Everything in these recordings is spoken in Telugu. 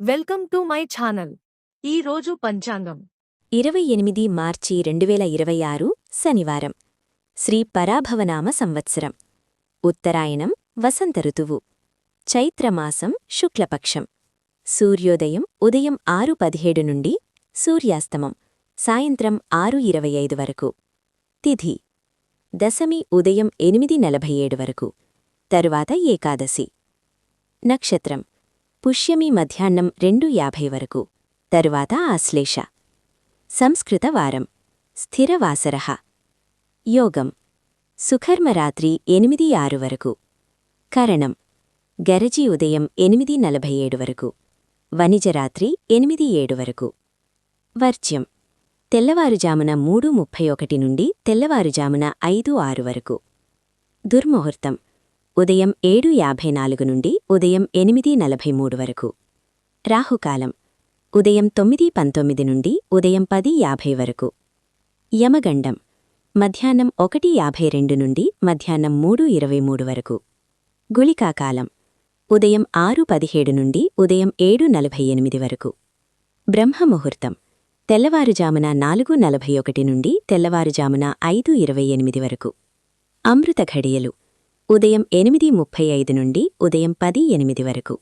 Welcome to my channel. ఈ రోజు పంచాంగం 28 మార్చి 2026 శనివారం. శ్రీ పరాభవనామ సంవత్సరం. ఉత్తరాయణం వసంత ఋతువు. చైత్రమాసం శుక్లపక్షం. సూర్యోదయం ఉదయం 6:17 నుండి సూర్యాస్తమం సాయంత్రం 6:25 వరకు. తిథి దశమి ఉదయం 8:47 వరకు. తరువాత ఏకాదశి. నక్షత్రం పుష్యమి మధ్యాహ్నం 2:50 వరకు. తరువాత ఆశ్లేష. సంస్కృత వారం స్థిరవాసరః. యోగం సుకర్మరాత్రి 8:06 వరకు. కరణం గరజి ఉదయం 8:47 వరకు. వనిజరాత్రి 8:07 వరకు. వర్జ్యం తెల్లవారుజామున 3:31 నుండి తెల్లవారుజామున 5:06 వరకు. దుర్ముహూర్తం ఉదయం 7:54 నుండి ఉదయం 8:43 వరకు. రాహుకాలం ఉదయం 9:19 నుండి ఉదయం 10:50 వరకు. యమగండం మధ్యాహ్నం 1:52 నుండి మధ్యాహ్నం 3:23 వరకు. గుళికాకాలం ఉదయం 6:17 నుండి ఉదయం 7:48 వరకు. బ్రహ్మముహూర్తం తెల్లవారుజామున 4:41 నుండి తెల్లవారుజామున 5:28 వరకు. అమృత ఘడియలు ఉదయం 8:35 నుండి ఉదయం 10:08 వరకు.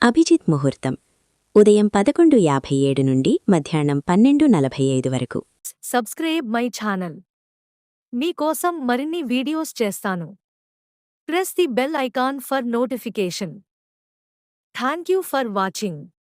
అభిజిత్ ముహూర్తం ఉదయం 11:57 నుండి మధ్యాహ్నం 12:45 వరకు. Subscribe my channel. మీకోసం మరిన్ని వీడియోస్ చేస్తాను. Press the bell icon for notification. Thank you for watching.